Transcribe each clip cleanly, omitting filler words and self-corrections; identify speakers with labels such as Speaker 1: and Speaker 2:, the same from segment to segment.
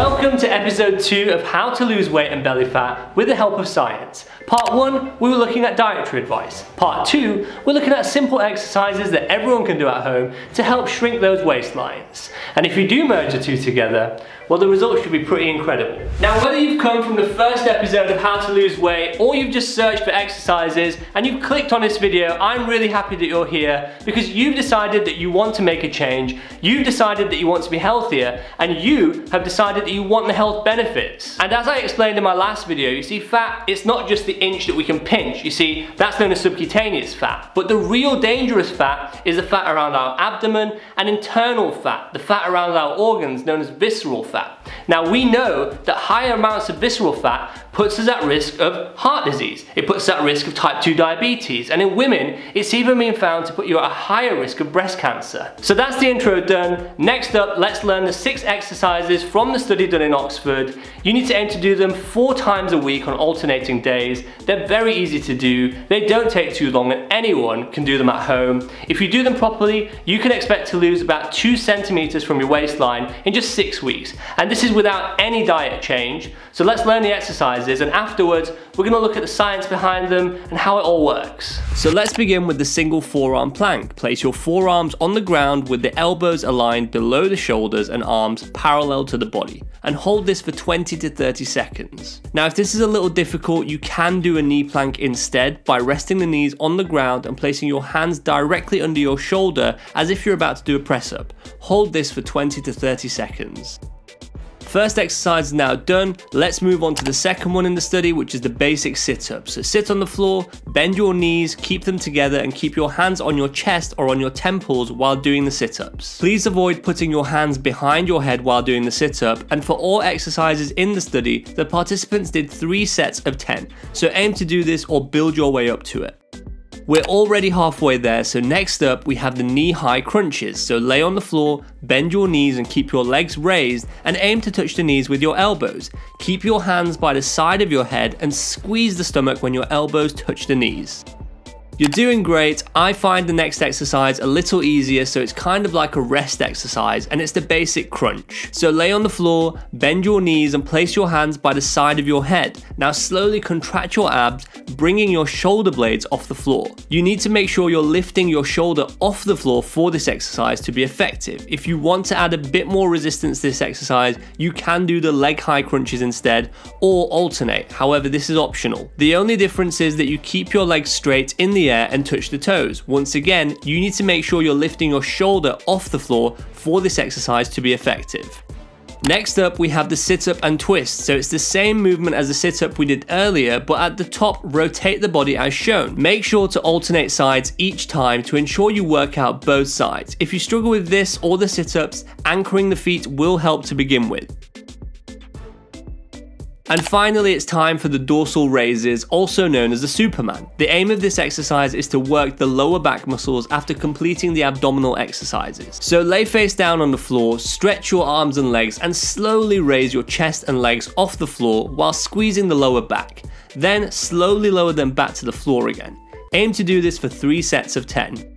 Speaker 1: Welcome to episode 2 of how to lose weight and belly fat with the help of science. Part 1, we were looking at dietary advice. Part 2, we're looking at simple exercises that everyone can do at home to help shrink those waistlines. And if you do merge the two together, well, the results should be pretty incredible. Now, whether you've come from the first episode of how to lose weight or you've just searched for exercises and you've clicked on this video, I'm really happy that you're here because you've decided that you want to make a change, you've decided that you want to be healthier, and you have decided that you want the health benefits. And as I explained in my last video, you see, fat, it's not just the inch that we can pinch. You see, that's known as subcutaneous fat. But the real dangerous fat is the fat around our abdomen and internal fat, the fat around our organs known as visceral fat. Now, we know that higher amounts of visceral fat puts us at risk of heart disease. It puts us at risk of type 2 diabetes. And in women, it's even been found to put you at a higher risk of breast cancer. So that's the intro done. Next up, let's learn the 6 exercises from the study done in Oxford. You need to aim to do them 4 times a week on alternating days. They're very easy to do. They don't take too long and anyone can do them at home. If you do them properly, you can expect to lose about 2 centimeters from your waistline in just 6 weeks. And this is without any diet change. So let's learn the exercises, and afterwards we're going to look at the science behind them and how it all works. So let's begin with the single forearm plank. Place your forearms on the ground with the elbows aligned below the shoulders and arms parallel to the body, and hold this for 20 to 30 seconds. Now, if this is a little difficult, you can do a knee plank instead by resting the knees on the ground and placing your hands directly under your shoulder as if you're about to do a press up. Hold this for 20 to 30 seconds. First exercise is now done. Let's move on to the second one in the study, which is the basic sit-up. So sit on the floor, bend your knees, keep them together, and keep your hands on your chest or on your temples while doing the sit-ups. Please avoid putting your hands behind your head while doing the sit-up, and for all exercises in the study, the participants did 3 sets of 10. So aim to do this or build your way up to it. We're already halfway there, so next up we have the knee-high crunches. So lay on the floor, bend your knees and keep your legs raised, and aim to touch the knees with your elbows. Keep your hands by the side of your head and squeeze the stomach when your elbows touch the knees. You're doing great. I find the next exercise a little easier, so it's kind of like a rest exercise, and it's the basic crunch. So lay on the floor, bend your knees and place your hands by the side of your head. Now slowly contract your abs, bringing your shoulder blades off the floor. You need to make sure you're lifting your shoulder off the floor for this exercise to be effective. If you want to add a bit more resistance to this exercise, you can do the leg high crunches instead or alternate. However, this is optional. The only difference is that you keep your legs straight in the air and touch the toes. Once again, you need to make sure you're lifting your shoulder off the floor for this exercise to be effective. Next up, we have the sit-up and twist. So it's the same movement as the sit-up we did earlier, but at the top, rotate the body as shown. Make sure to alternate sides each time to ensure you work out both sides. If you struggle with this or the sit-ups, anchoring the feet will help to begin with. And finally, it's time for the dorsal raises, also known as the Superman. The aim of this exercise is to work the lower back muscles after completing the abdominal exercises. So lay face down on the floor, stretch your arms and legs, and slowly raise your chest and legs off the floor while squeezing the lower back. Then slowly lower them back to the floor again. Aim to do this for 3 sets of 10.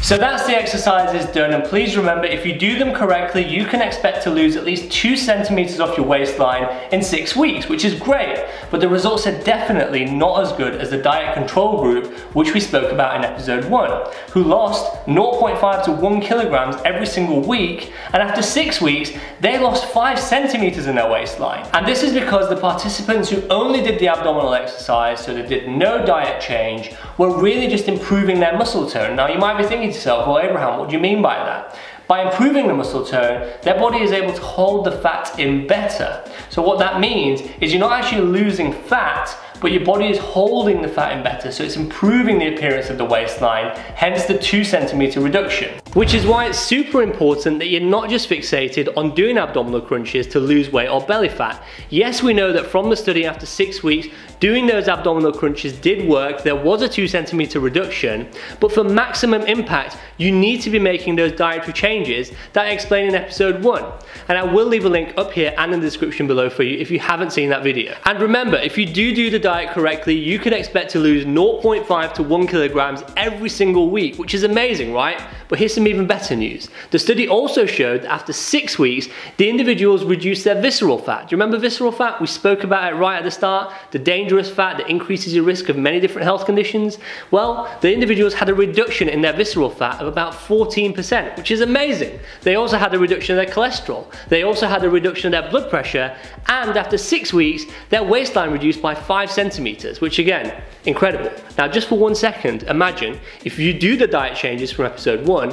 Speaker 1: So that's the exercises done, and please remember, if you do them correctly, you can expect to lose at least 2 centimeters off your waistline in 6 weeks, which is great, but the results are definitely not as good as the diet control group, which we spoke about in episode 1, who lost 0.5 to 1 kilograms every single week, and after 6 weeks, they lost 5 centimeters in their waistline. And this is because the participants who only did the abdominal exercise, so they did no diet change, were really just improving their muscle tone. Now you might be thinking to yourself, well, Abraham, what do you mean by that? By improving the muscle tone, their body is able to hold the fat in better. So what that means is you're not actually losing fat, but your body is holding the fat in better, so it's improving the appearance of the waistline, hence the 2 centimeter reduction. Which is why it's super important that you're not just fixated on doing abdominal crunches to lose weight or belly fat. Yes, we know that from the study after 6 weeks, doing those abdominal crunches did work, there was a 2 centimeter reduction, but for maximum impact, you need to be making those dietary changes that I explained in episode 1. And I will leave a link up here and in the description below for you if you haven't seen that video. And remember, if you do the diet correctly, you can expect to lose 0.5 to 1 kilograms every single week, which is amazing, right? But But here's some even better news. The study also showed that after 6 weeks, the individuals reduced their visceral fat. Do you remember visceral fat? We spoke about it right at the start. The dangerous fat that increases your risk of many different health conditions. Well, the individuals had a reduction in their visceral fat of about 14%, which is amazing. They also had a reduction in their cholesterol. They also had a reduction in their blood pressure. And after 6 weeks, their waistline reduced by 5 centimeters, which again, incredible. Now, just for 1 second, imagine if you do the diet changes from episode 1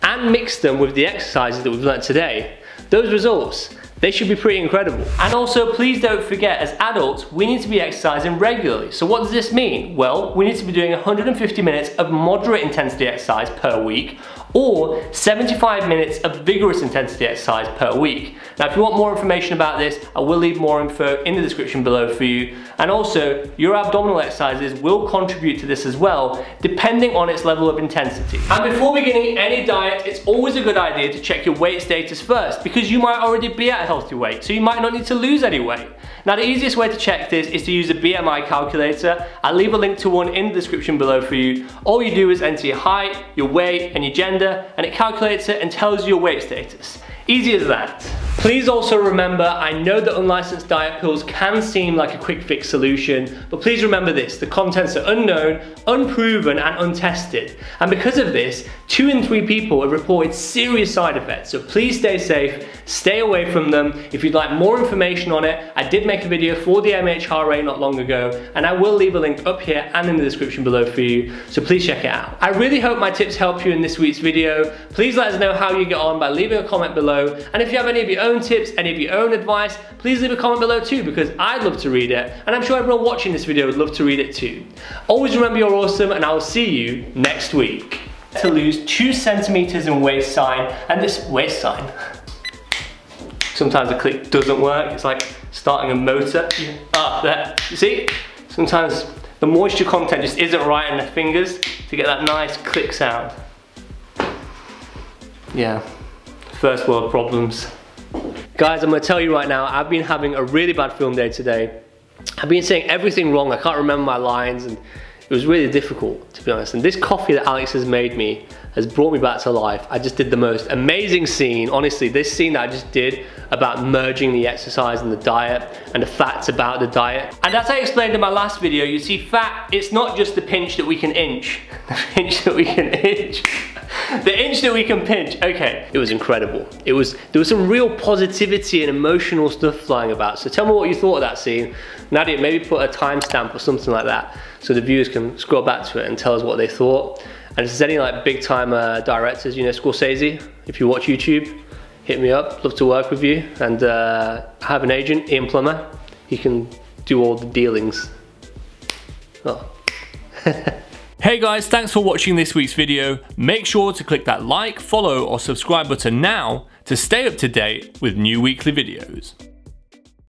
Speaker 1: and mix them with the exercises that we've learned today, those results, they should be pretty incredible. And also, please don't forget, as adults, we need to be exercising regularly. So what does this mean? Well, we need to be doing 150 minutes of moderate intensity exercise per week, or 75 minutes of vigorous intensity exercise per week. Now, if you want more information about this, I will leave more info in the description below for you. And also, your abdominal exercises will contribute to this as well, depending on its level of intensity. And before beginning any diet, it's always a good idea to check your weight status first, because you might already be at a healthy weight, so you might not need to lose any weight. Now, the easiest way to check this is to use a BMI calculator. I'll leave a link to one in the description below for you. All you do is enter your height, your weight, and your gender, and it calculates it and tells you your weight status. Easy as that. Please also remember, I know that unlicensed diet pills can seem like a quick fix solution, but please remember this, the contents are unknown, unproven, and untested. And because of this, 2 in 3 people have reported serious side effects, so please stay safe, stay away from them. If you'd like more information on it, I did make a video for the MHRA not long ago, and I will leave a link up here and in the description below for you, so please check it out. I really hope my tips help you in this week's video. Please let us know how you get on by leaving a comment below, and if you have any of your own tips, any of your own advice, please leave a comment below too, because I'd love to read it, and I'm sure everyone watching this video would love to read it too. Always remember you're awesome, and I will see you next week. To lose 2 centimeters in waist sign, and this waist sign, sometimes the click doesn't work, it's like starting a motor. There, you see? Sometimes the moisture content just isn't right in the fingers to get that nice click sound. Yeah, first world problems. Guys, I'm gonna tell you right now, I've been having a really bad film day today. I've been saying everything wrong, I can't remember my lines, and it was really difficult, to be honest. And this coffee that Alex has made me has brought me back to life. I just did the most amazing scene, honestly, this scene that I just did about merging the exercise and the diet and the facts about the diet. And as I explained in my last video, you see, fat, it's not just the pinch that we can inch. The pinch that we can inch. The inch that we can pinch, okay. It was incredible. There was some real positivity and emotional stuff flying about. So tell me what you thought of that scene. Nadia, maybe put a timestamp or something like that so the viewers can scroll back to it and tell us what they thought. And if there's any like big time directors, you know, Scorsese, if you watch YouTube, hit me up, love to work with you. And I have an agent, Ian Plummer, he can do all the dealings. Oh.
Speaker 2: Hey guys, thanks for watching this week's video. Make sure to click that like, follow or subscribe button now to stay up to date with new weekly videos.